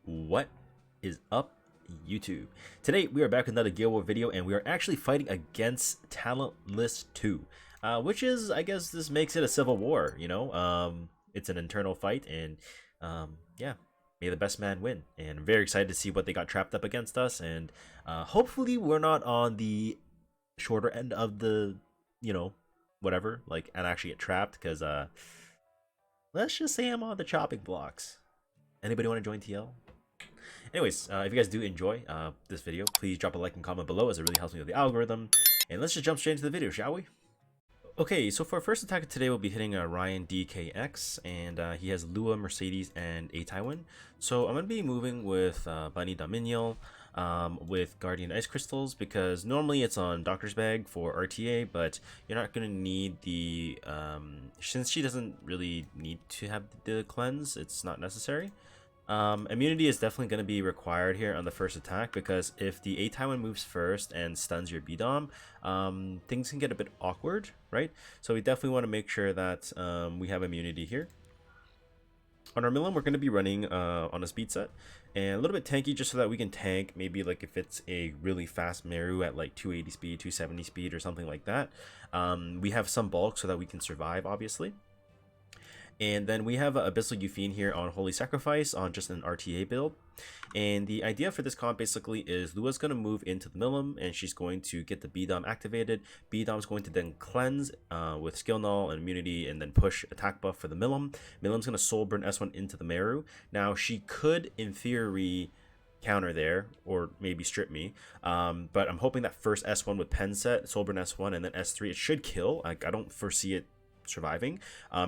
What is up, YouTube? Today we are back with another Guild War video, and we are actually fighting against Talentless2, which is, I guess, this makes it a civil war. It's an internal fight, and yeah, may the best man win. And I'm very excited to see what they got trapped up against us, and hopefully we're not on the shorter end of the, whatever, and actually get trapped, because let's just say I'm on the chopping blocks. Anybody want to join TL? Anyways, if you guys do enjoy this video, please drop a like and comment below, as it really helps me with the algorithm. And let's just jump straight into the video, shall we? Okay, so for our first attack today, we'll be hitting RyanDKX, and he has Lua, Mercedes, and a Tywin. So I'm going to be moving with Bunny Dominial, with Guardian Ice Crystals, because normally it's on Doctor's Bag for RTA, but you're not going to need the, since she doesn't really need to have the cleanse, it's not necessary. Immunity is definitely going to be required here on the first attack, because if the A Tywin moves first and stuns your B-Dom, things can get a bit awkward, right? So we definitely want to make sure that we have immunity here. On our Milim, we're going to be running on a speed set, and a little bit tanky, just so that we can tank maybe like if it's a really fast Meru at like 280 speed, 270 speed, or something like that. We have some bulk so that we can survive, obviously. And then we have Abyssal Yufine here on Holy Sacrifice on just an RTA build. And the idea for this comp basically is Lua's going to move into the Milim, and she's going to get the B-Dom activated. B-Dom is going to then cleanse with Skill Null and Immunity, and then push attack buff for the Milim. Milim's going to Soul Burn S1 into the Meru. Now she could, in theory, counter there, or maybe strip me, but I'm hoping that first S1 with Pen set, Soul Burn S1, and then S3, it should kill. I don't foresee it surviving,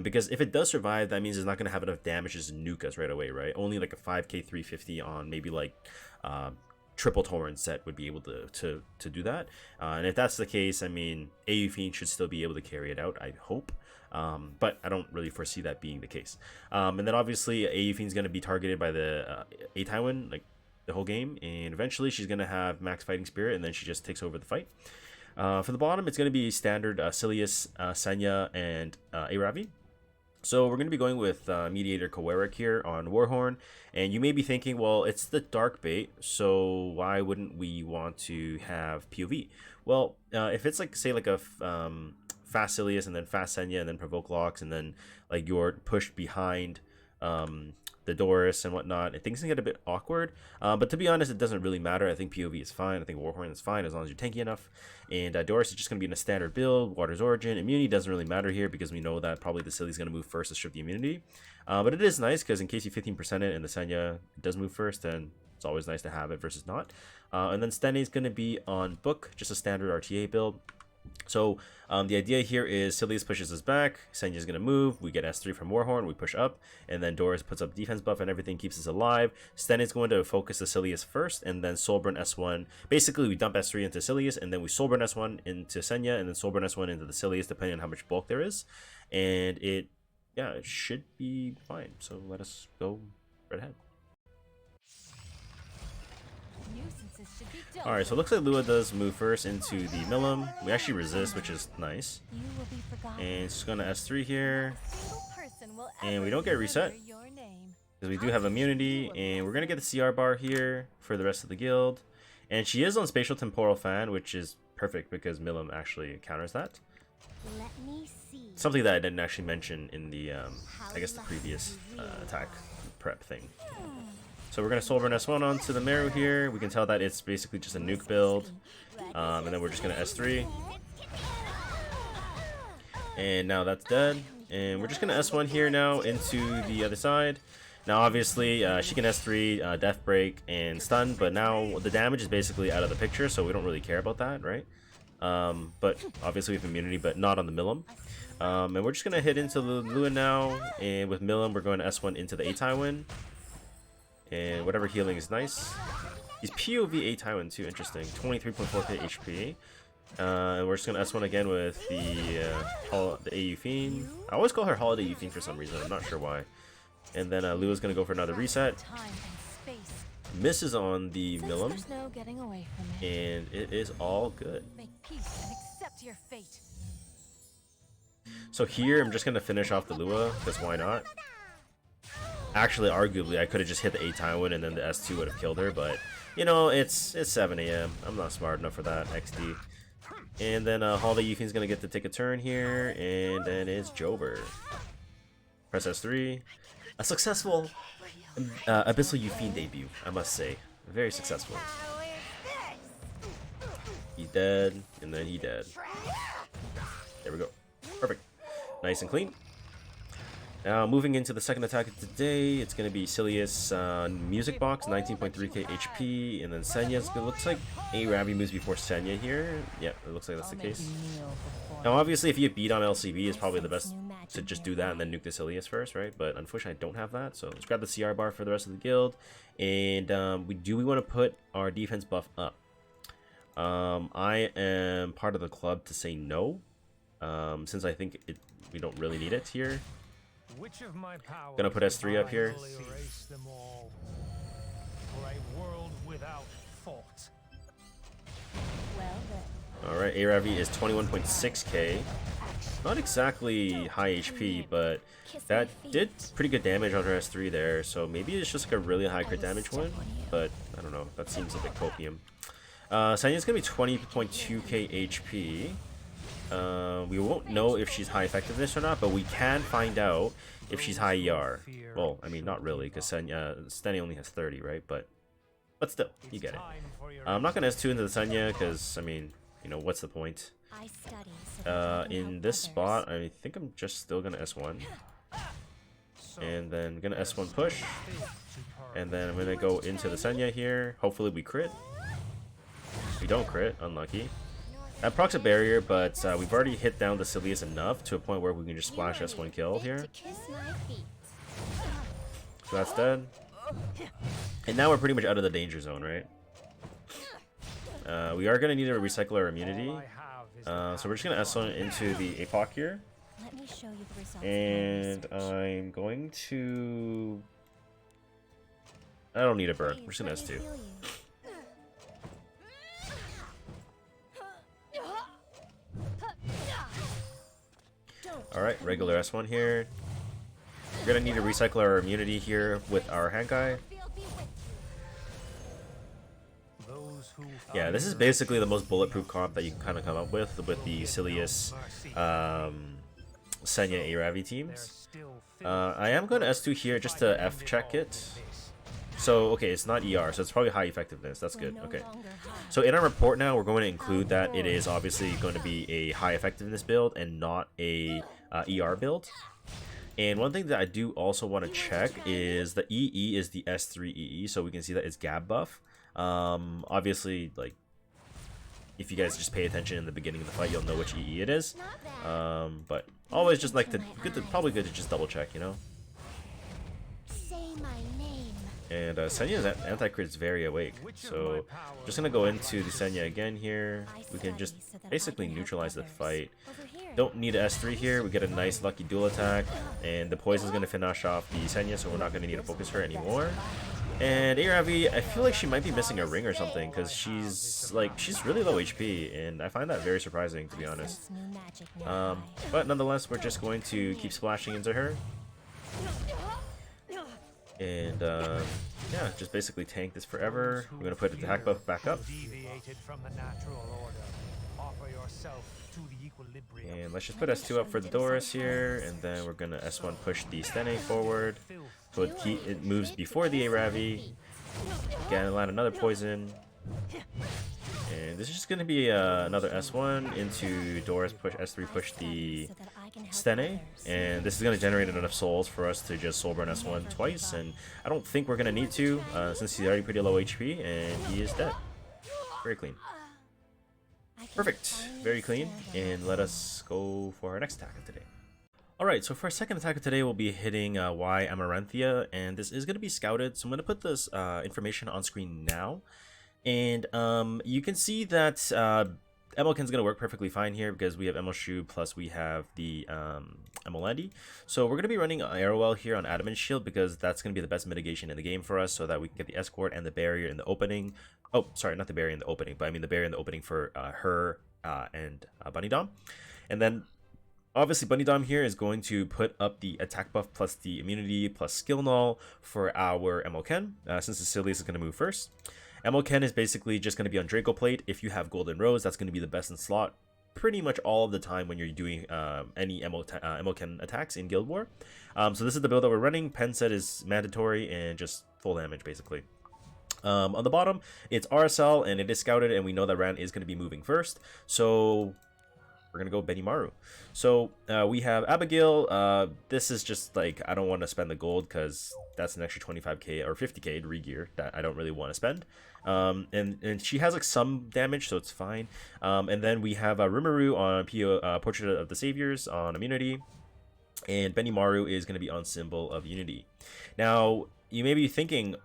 because if it does survive, that means it's not going to have enough damage to nuke us right away, right? Only like a 5k 350 on maybe like triple torrent set would be able to do that, and if that's the case, I mean, Yufine should still be able to carry it out, I hope, but I don't really foresee that being the case. And then obviously Yufine's going to be targeted by the A Tywin like the whole game, and eventually she's going to have max fighting spirit, and then she just takes over the fight. For the bottom, it's going to be standard Silius, Senya, and Aravi. So we're going to be going with Mediator Kowerik here on Warhorn. And you may be thinking, well, it's the Dark Bait, so why wouldn't we want to have POV? Well, if it's like, say, like a fast Silius, and then fast Senya, and then Provoke Locks, and then like you're pushed behind the Doris and whatnot, and things can get a bit awkward, but to be honest, it doesn't really matter. I think POV is fine. I think Warhorn is fine as long as you're tanky enough, and Doris is just going to be in a standard build. Water's Origin. Immunity doesn't really matter here, because we know that probably the Silly is going to move first to strip the immunity, but it is nice, because in case you 15% it and the Senya does move first, then it's always nice to have it versus not. And then Stene is going to be on Book, just a standard RTA build. So the idea here is Silius pushes us back, Senya is going to move, we get S3 from Warhorn, we push up, and then Doris puts up defense buff and everything, keeps us alive. Sten is going to focus the Silius first, and then Soulburn S1. Basically, we dump S3 into Silius, and then we Soulburn S1 into Senya, and then Soulburn S1 into the Silius, depending on how much bulk there is. And it should be fine. So let us go right ahead. Alright, so it looks like Lua does move first into the Milim. We actually resist, which is nice. And it's going to S3 here. And we don't get reset, because we do have immunity. And we're going to get the CR bar here for the rest of the guild. And she is on Spatial Temporal Fan, which is perfect, because Milim actually counters that. Something that I didn't actually mention in the, I guess, the previous attack prep thing. So we're going to Soulburn S1 onto the Meru here. We can tell that it's basically just a nuke build. And then we're just going to S3. And now that's dead. And we're just going to S1 here now into the other side. Now obviously she can S3, Death Break, and Stun. But now the damage is basically out of the picture, so we don't really care about that, right? But obviously we have immunity, but not on the Milim. And we're just going to hit into the Lua now. And with Milim, we're going to S1 into the A Tywin. And whatever healing is nice. He's POV A Tywin too, interesting. 23.4k HP. And we're just gonna S1 again with the A Yufine. I always call her Holiday Yufine for some reason, I'm not sure why. And then Lua's gonna go for another reset. Misses on the Milim. And it is all good. So here I'm just gonna finish off the Lua, because why not? Actually, arguably, I could have just hit the 8-time win and then the S2 would have killed her, but, you know, it's 7 a.m. I'm not smart enough for that, XD. And then Holiday Yufin's going to get to take a turn here, and then it's Jober. Press S3. A successful Abyssal Yufin debut, I must say. Very successful. He's dead, and then he dead. There we go. Perfect. Nice and clean. Now, moving into the second attack of today, it's going to be Silius Music Box, 19.3k HP, and then Senya's. It looks like Ravi moves before Senya here. Yeah, it looks like that's the case. Now, obviously, if you beat on LCB, it's probably the best to just do that and then nuke the Silius first, right? But unfortunately, I don't have that, so let's grab the CR bar for the rest of the guild. And we want to put our defense buff up. I am part of the club to say no, since I think we don't really need it here. Gonna put S3 up here. Alright, Aravi is 21.6k. Not exactly high HP, but that did pretty good damage on her S3 there, so maybe it's just like a really high crit damage one, but I don't know, that seems a bit copium. Sanya's gonna be 20.2k HP. We won't know if she's high effectiveness or not, but we can find out if she's high ER. Well, I mean, not really, because Steny only has 30, right? But still, you get it. I'm not gonna S2 into the Senya, because, I mean, you know, what's the point? In this spot, I think I'm just still gonna S1. And then gonna S1 push. And then I'm gonna go into the Senya here. Hopefully we crit. We don't crit, unlucky. That procs a barrier, but we've already hit down the Silius enough to a point where we can just splash S1 kill here. So that's dead. And now we're pretty much out of the danger zone, right? We are going to need to recycle our immunity. So we're just going to S1 into the APOC here. And I'm going to... I don't need a burn. We're just going to S2. Alright, regular S1 here. We're gonna need to recycle our immunity here with our Hankai. Yeah, this is basically the most bulletproof comp that you can kind of come up with the Silius, Senya Aravi teams. I am going to S2 here just to F check it. So, okay, it's not ER, so it's probably high effectiveness. That's good. Okay. So in our report now, we're going to include that it is obviously going to be a high effectiveness build and not a ER build. And one thing that I do also want to check is the EE is the S3 EE, so we can see that it's Gab buff. Obviously, like, if you guys just pay attention in the beginning of the fight, you'll know which EE it is. But always just like probably good to just double check, you know. And Senya's anti-crit is very awake, so just gonna go into the Senya again here. We can just basically neutralize the fight. Don't need an S3 here. We get a nice lucky dual attack, and the poison's gonna finish off the Senya, so we're not gonna need to focus her anymore. And Aravi, I feel like she might be missing a ring or something, because she's really low HP, and I find that very surprising, to be honest. But nonetheless, we're just going to keep splashing into her. And yeah, just basically tank this forever. We're gonna put the attack buff back up. And let's just put S2 up for the Doris here, and then we're gonna S1 push the Stene forward. So it moves before the Aravi. Again, land another poison. And this is just gonna be another S1 into Doris push S3 push the Stene, and this is going to generate enough souls for us to just soul burn S1 twice, and I don't think we're going to need to, since he's already pretty low HP, and he is dead. Very clean. Perfect. Very clean, and let us go for our next attack of today. Alright, so for our second attack of today, we'll be hitting yAmaranthia, and this is going to be scouted, so I'm going to put this information on screen now, and you can see that Emelkin's going to work perfectly fine here because we have Emelshu plus we have the Emelandy. So we're going to be running Arrowell here on Adamant Shield because that's going to be the best mitigation in the game for us so that we can get the escort and the barrier in the opening. Oh, sorry, not the barrier in the opening, but I mean the barrier in the opening for her and Bunny Dom. And then Obviously, Bunny Dom here is going to put up the attack buff plus the immunity plus skill null for our Ken, since Cecilius is going to move first. Ken is basically just going to be on Draco Plate. If you have Golden Rose, that's going to be the best in slot pretty much all of the time when you're doing any Ken attacks in Guild War. So this is the build that we're running. Pen set is mandatory and just full damage basically. On the bottom, it's RSL and it is scouted, and we know that Ran is going to be moving first. So we're gonna go Benimaru. So we have Abigail. This is just like, I don't want to spend the gold because that's an extra 25k or 50k to regear that I don't really want to spend. And she has like some damage, so it's fine. And then we have Rimuru on Portrait of the Saviors on immunity, and Benimaru is going to be on Symbol of Unity. Now you may be thinking,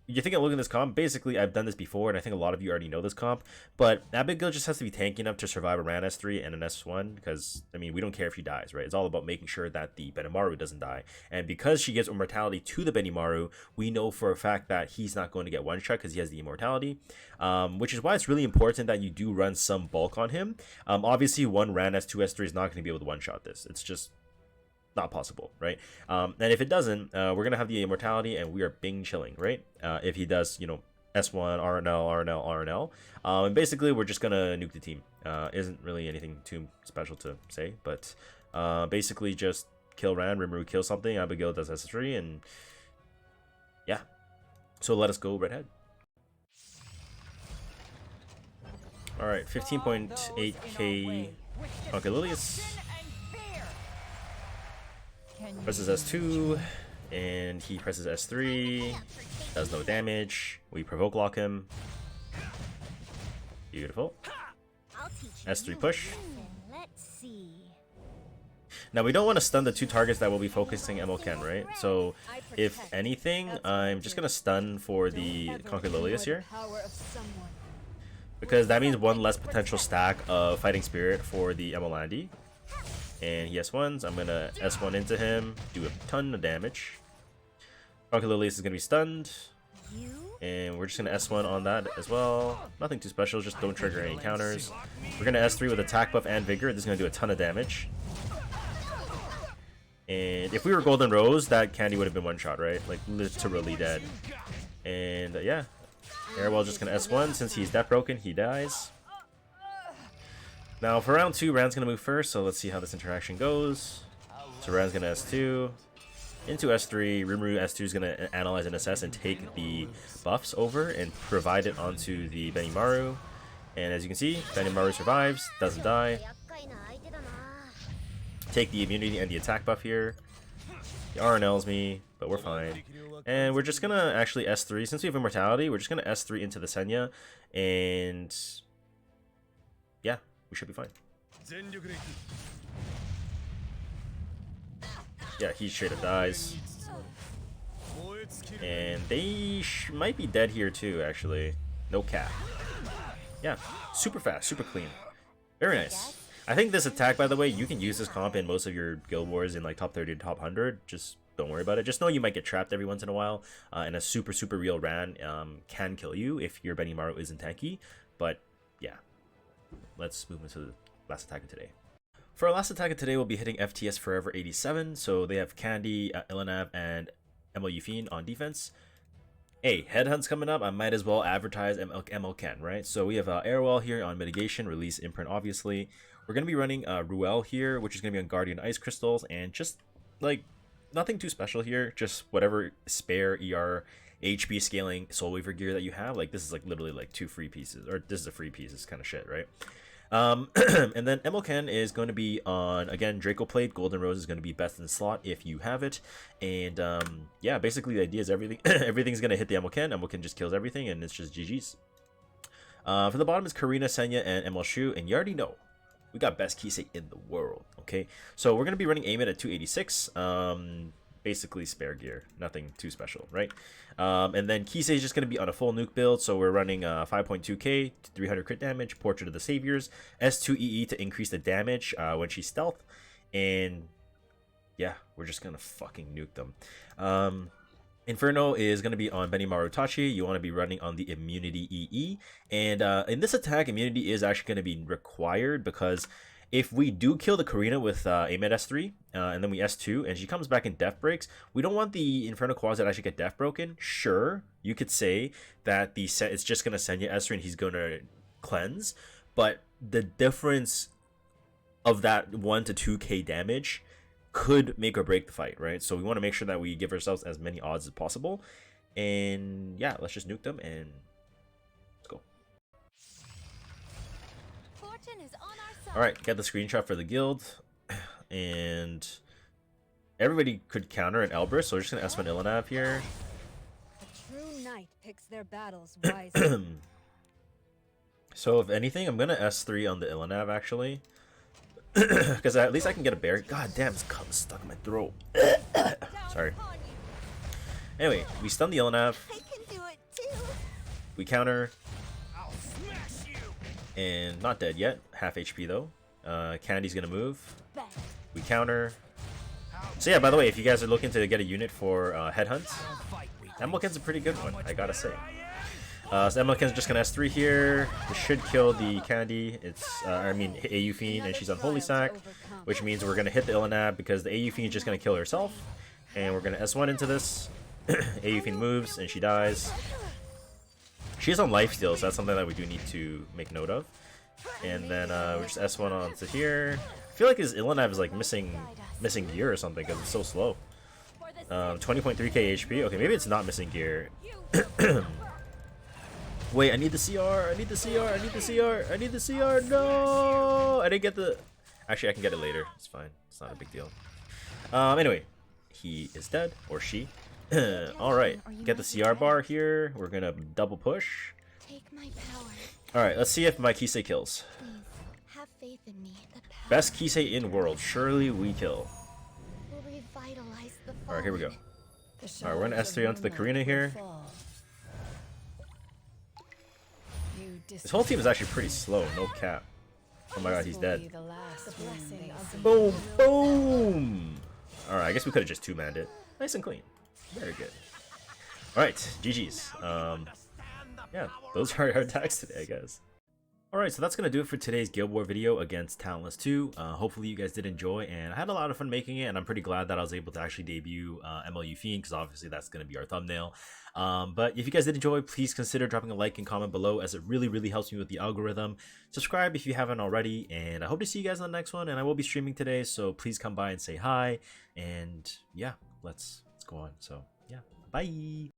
you're thinking, look at this comp. Basically, I've done this before, and I think a lot of you already know this comp. But Abigail just has to be tanky enough to survive a Ran S3 and an S1, because, I mean, we don't care if she dies, right? It's all about making sure that the Benimaru doesn't die. And because she gives immortality to the Benimaru, we know for a fact that he's not going to get one-shot because he has the immortality. Which is why it's really important that you do run some bulk on him. Obviously, one Ran S2, S3 is not going to be able to one-shot this. It's just not possible, right? And if it doesn't, we're gonna have the immortality and we are bing chilling, right? If he does, you know, S1 RNL, and basically we're just gonna nuke the team. Isn't really anything too special to say, but basically just kill Ran, Rimuru kill something, Abigail does S3, and yeah. So let us go redhead. All right, 15.8k. Okay, Lilius presses S2, and he presses S3, does no damage. We provoke lock him. Beautiful. S3 push. Now we don't want to stun the two targets that will be focusing Ken, right? So if anything, I'm just going to stun for the Conquer Lilius here, because that means one less potential stack of Fighting Spirit for the Yamaranthia. And he S1s. I'm gonna S1 into him, do a ton of damage. Conquer Lilius is gonna be stunned, and we're just gonna S1 on that as well. Nothing too special, just don't trigger any counters. We're gonna S3 with attack buff and vigor. This is gonna do a ton of damage. And if we were Golden Rose, that candy would have been one shot, right? Like literally dead. And yeah, Airwell just gonna S1. Since he's death broken, he dies. Now for round 2, Ran's going to move first, so let's see how this interaction goes. So Ran's going to S2, into S3, Rimuru S2 is going to analyze and assess and take the buffs over and provide it onto the Benimaru. And as you can see, Benimaru survives, doesn't die. Take the immunity and the attack buff here. He RNLs me, but we're fine. And we're just going to actually S3, since we have immortality, we're just going to S3 into the Senya, and yeah, we should be fine. Yeah, he straight up dies. And they might be dead here too, actually. No cap. Yeah, super fast, super clean. Very nice. I think this attack, by the way, you can use this comp in most of your guild wars in like top 30 to top 100. Just don't worry about it. Just know you might get trapped every once in a while. And a super real Ran can kill you if your Benimaru isn't tanky. But yeah, let's move into the last attack of today. For our last attack of today, we'll be hitting FTS Forever 87. So they have Candy, Ilanav, and MLU Fiend on defense. Hey, Headhunt's coming up. I might as well advertise Ken, right? So we have Airwell here on mitigation, release imprint, obviously. We're going to be running Ruel here, which is going to be on Guardian Ice Crystals, and just like nothing too special here. Just whatever spare ER HP scaling Soul Weaver gear that you have. Like this is like literally like 2 free pieces, or this is a free piece. It's kind of shit, right? And then Ken is going to be on, again, Draco Plate. Golden Rose is going to be best in slot if you have it. And yeah, basically the idea is everything's going to hit the Ken. Ken just kills everything, and it's just GG's. For the bottom is Karina, Senya, and ML Shu, and you already know we got best Kisei in the world. Okay, so we're going to be running Amit at 286. Basically spare gear, nothing too special, right? And then Kisei is just going to be on a full nuke build, so we're running 5.2k to 300 crit damage, Portrait of the Saviors, S2EE to increase the damage when she's stealth, and yeah, we're just going to fucking nuke them. Inferno is going to be on Benimaru Tachi. You want to be running on the immunity EE, and in this attack, immunity is actually going to be required because If we do kill the Karina with aim at S3, and then we S2, and she comes back in Death Breaks, we don't want the Inferno Quads that actually get Death Broken. Sure, you could say that it's just going to send you S3 and he's going to cleanse, but the difference of that 1 to 2k damage could make or break the fight, right? So we want to make sure that we give ourselves as many odds as possible. And yeah, let's just nuke them and let's go. Alright, get the screenshot for the guild. And everybody could counter an Elbrus, so we're just gonna S1 Ilanav here. A true knight picks their battles wisely. So if anything, I'm gonna S3 on the Ilanav actually. Because at least I can get a bear. God damn, it's stuck in my throat. Sorry. Anyway, we stun the Ilanav. We counter. And not dead yet. Half HP though. Candy's gonna move. We counter. So yeah, by the way, if you guys are looking to get a unit for Headhunt, Emilkin's a pretty good one, I gotta say. So Emilkin's just gonna S3 here. This should kill the Candy. It's, I mean, AU Fiend, and she's on Holy Sack, which means we're gonna hit the Ilanav because the AU Fiend is just gonna kill herself. And we're gonna S1 into this. AU Fiend moves, and she dies. She is on lifesteal, so that's something that we do need to make note of. And then we just S1 onto here. I feel like his Ilanav is like missing gear or something because it's so slow. 20.3k HP. Okay, maybe it's not missing gear. Wait, I need the CR. I need the CR. I need the CR. I need the CR. No, I didn't get the. Actually, I can get it later. It's fine. It's not a big deal. Anyway, he is dead, or she. All right, get the CR bar here. We're gonna double push. All right, let's see if my Kisei kills. Have faith in me. Best Kisei in world. Surely we kill. All right, here we go. All right, we're gonna S3 onto the Karina here. This whole team is actually pretty slow, no cap. Oh my god, he's dead. Boom, boom! Alright, I guess we could have just two-manned it. Nice and clean. Very good. Alright, GG's. Yeah, those are our attacks today, I guess. Alright, so that's going to do it for today's Guild War video against Talentless2. Hopefully you guys did enjoy, and I had a lot of fun making it, and I'm pretty glad that I was able to actually debut MLU Fiend, because obviously that's going to be our thumbnail. But if you guys did enjoy, please consider dropping a like and comment below, as it really helps me with the algorithm. Subscribe if you haven't already, and I hope to see you guys on the next one, and I will be streaming today, so please come by and say hi, and yeah, let's go on. So yeah, bye!